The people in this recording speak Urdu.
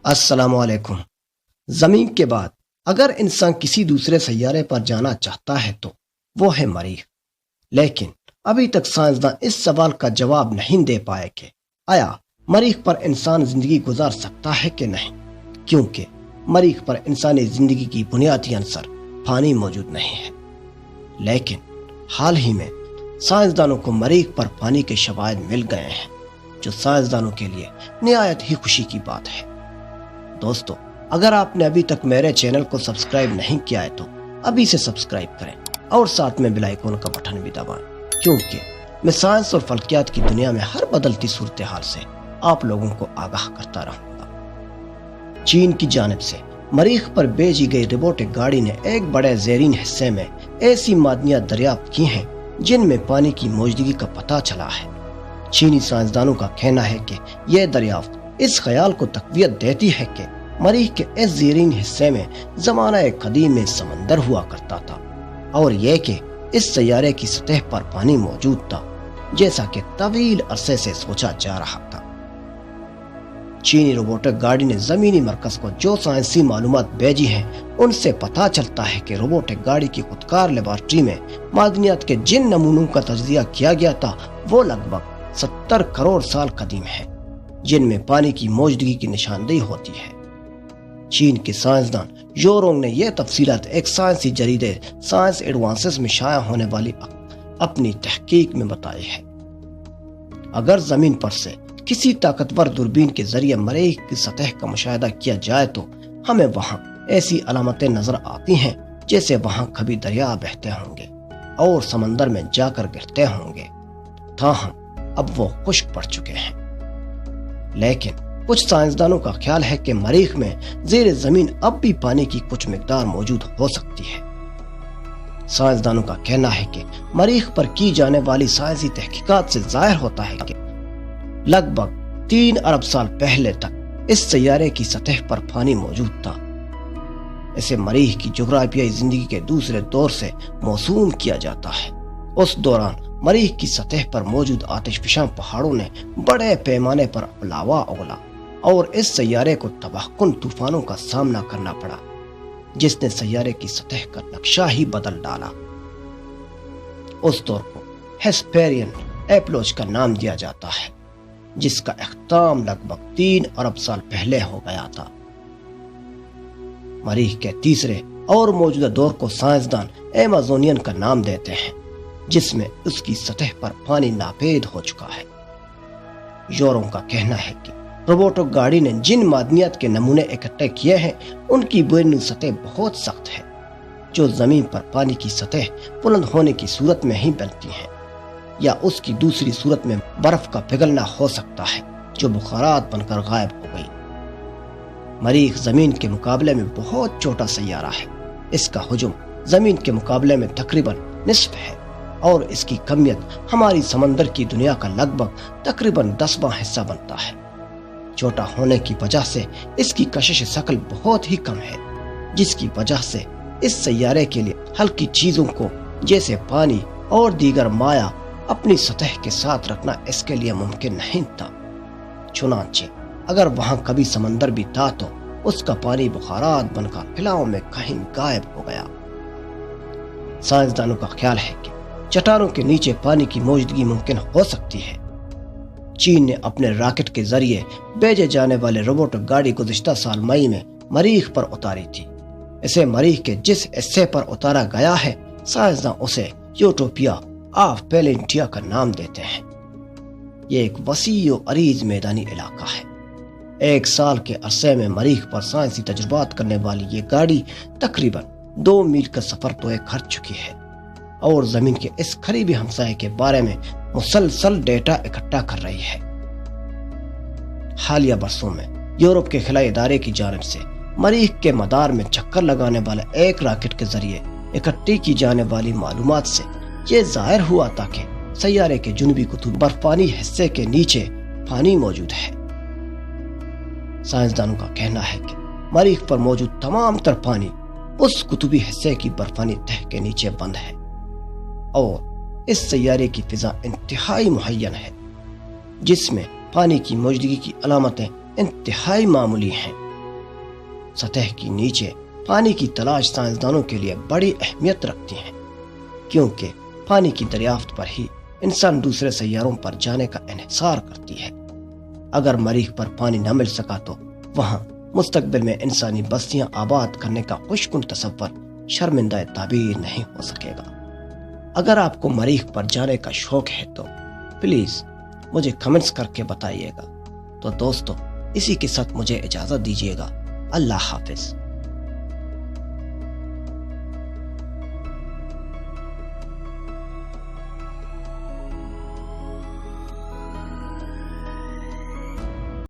السلام علیکم۔ زمین کے بعد اگر انسان کسی دوسرے سیارے پر جانا چاہتا ہے تو وہ ہے مریخ، لیکن ابھی تک سائنسداں اس سوال کا جواب نہیں دے پائے کہ آیا مریخ پر انسان زندگی گزار سکتا ہے کہ نہیں، کیونکہ مریخ پر انسانی زندگی کی بنیادی عنصر پانی موجود نہیں ہے۔ لیکن حال ہی میں سائنسدانوں کو مریخ پر پانی کے شواہد مل گئے ہیں، جو سائنسدانوں کے لیے نہایت ہی خوشی کی بات ہے۔ دوستو، اگر آپ نے ابھی تک میرے چینل کو سبسکرائب نہیں کیا ہے تو ابھی سے سبسکرائب کریں اور ساتھ میں بیل آئیکن کا بٹن بھی دبائیں، کیونکہ میں سائنس اور فلکیات کی دنیا میں ہر بدلتی صورتحال سے آپ لوگوں کو آگاہ کرتا رہوں گا۔ چین کی جانب سے مریخ پر بھیجی گئی روبوٹک گاڑی نے ایک بڑے زیرین حصے میں ایسی معدنیات دریافت کی ہیں جن میں پانی کی موجودگی کا پتہ چلا ہے۔ چینی سائنسدانوں کا کہنا ہے کہ یہ دریافت اس خیال کو تقویت دیتی ہے کہ مریخ کے اس زیرین حصے میں زمانہ قدیم میں سمندر ہوا کرتا تھا، اور یہ کہ اس سیارے کی سطح پر پانی موجود تھا، جیسا کہ طویل عرصے سے سوچا جا رہا تھا۔ چینی روبوٹک گاڑی نے زمینی مرکز کو جو سائنسی معلومات بھیجی ہیں ان سے پتہ چلتا ہے کہ روبوٹک گاڑی کی خودکار لیبارٹری میں معدنیات کے جن نمونوں کا تجزیہ کیا گیا تھا وہ لگ بھگ 70 کروڑ سال قدیم ہے، جن میں پانی کی موجودگی کی نشاندہی ہوتی ہے۔ چین کے سائنسدان یورونگ نے یہ تفصیلات ایک سائنسی جریدے سائنس ایڈوانسز میں شائع ہونے والی اپنی تحقیق میں بتائی ہے۔ اگر زمین پر سے کسی طاقتور دوربین کے ذریعے مریخ کی سطح کا مشاہدہ کیا جائے تو ہمیں وہاں ایسی علامتیں نظر آتی ہیں جیسے وہاں کبھی دریا بہتے ہوں گے اور سمندر میں جا کر گرتے ہوں گے، تاہم اب وہ خشک پڑ چکے ہیں۔ لیکن کچھ سائنسدانوں کا خیال ہے کہ مریخ میں زیر زمین اب بھی پانی کی کچھ مقدار موجود ہو سکتی ہے۔ سائنسدانوں کا کہنا ہے کہ مریخ پر کی جانے والی سائنسی تحقیقات سے ظاہر ہوتا ہے کہ لگ بھگ 3 ارب سال پہلے تک اس سیارے کی سطح پر پانی موجود تھا۔ اسے مریخ کی جغرافیائی زندگی کے دوسرے دور سے موسوم کیا جاتا ہے۔ اس دوران مریخ کی سطح پر موجود آتش فشاں پہاڑوں نے بڑے پیمانے پر لاوا اگلا اور اس سیارے کو تباہ کن طوفانوں کا سامنا کرنا پڑا، جس نے سیارے کی سطح کا نقشہ ہی بدل ڈالا۔ اس دور کو ہیسپیرین ایپلوج کا نام دیا جاتا ہے، جس کا اختتام لگ بھگ 3 ارب سال پہلے ہو گیا تھا۔ مریخ کے تیسرے اور موجودہ دور کو سائنسدان ایمازونین کا نام دیتے ہیں، جس میں اس کی سطح پر پانی ناپید ہو چکا ہے۔ یوروں کا کہنا ہے کہ روبوٹک گاڑی نے جن معدنیات کے نمونے اکٹھے کیے ہیں ان کی بیرونی سطح بہت سخت ہے، جو زمین پر پانی کی سطح بلند ہونے کی صورت میں ہی بنتی ہیں، یا اس کی دوسری صورت میں برف کا پگھلنا ہو سکتا ہے جو بخارات بن کر غائب ہو گئی۔ مریخ زمین کے مقابلے میں بہت چھوٹا سیارہ ہے۔ اس کا حجم زمین کے مقابلے میں تقریباً نصف ہے، اور اس کی کمیت ہماری سمندر کی دنیا کا لگ بھگ تقریباً 10واں حصہ بنتا ہے۔ چھوٹا ہونے کی وجہ سے اس کی کشش ثقل بہت ہی کم ہے، جس کی وجہ سے اس سیارے کے لیے ہلکی چیزوں کو جیسے پانی اور دیگر مائع اپنی سطح کے ساتھ رکھنا اس کے لیے ممکن نہیں تھا۔ چنانچہ اگر وہاں کبھی سمندر بھی تھا تو اس کا پانی بخارات بن کر فضاؤں میں کہیں غائب ہو گیا۔ سائنسدانوں کا خیال ہے کہ چٹانوں کے نیچے پانی کی موجودگی ممکن ہو سکتی ہے۔ چین نے اپنے راکٹ کے ذریعے بھیجے جانے والے روبوٹک گاڑی گزشتہ سال مئی میں مریخ پر اتاری تھی۔ اسے مریخ کے جس حصے پر اتارا گیا ہے سائنسداں اسے یوٹوپیا آف پیلنٹیا کا نام دیتے ہیں۔ یہ ایک وسیع و عریض میدانی علاقہ ہے۔ 1 سال کے عرصے میں مریخ پر سائنسی تجربات کرنے والی یہ گاڑی تقریباً 2 میل کا سفر طے کر چکی ہے اور زمین کے اس قریبی ہمسائے کے بارے میں مسلسل ڈیٹا اکٹھا کر رہی ہے۔ حالیہ برسوں میں یورپ کے خلائی ادارے کی جانب سے مریخ کے مدار میں چکر لگانے والے ایک راکٹ کے ذریعے اکٹھی کی جانے والی معلومات سے یہ ظاہر ہوا تھا کہ سیارے کے جنوبی قطب برفانی حصے کے نیچے پانی موجود ہے۔ سائنسدانوں کا کہنا ہے کہ مریخ پر موجود تمام تر پانی اس قطبی حصے کی برفانی تہ کے نیچے بند ہے، اور اس سیارے کی فضا انتہائی مہین ہے، جس میں پانی کی موجودگی کی علامتیں انتہائی معمولی ہیں، سطح کی نیچے پانی کی تلاش سائنسدانوں کے لیے بڑی اہمیت رکھتی ہیں، کیونکہ پانی کی دریافت پر ہی انسان دوسرے سیاروں پر جانے کا انحصار کرتی ہے۔ اگر مریخ پر پانی نہ مل سکا تو وہاں مستقبل میں انسانی بستیاں آباد کرنے کا خوشکن تصور شرمندہ تعبیر نہیں ہو سکے گا۔ اگر آپ کو مریخ پر جانے کا شوق ہے تو پلیز مجھے کمنٹس کر کے بتائیے گا۔ تو دوستو، اسی کے ساتھ مجھے اجازت دیجیے گا۔ اللہ حافظ۔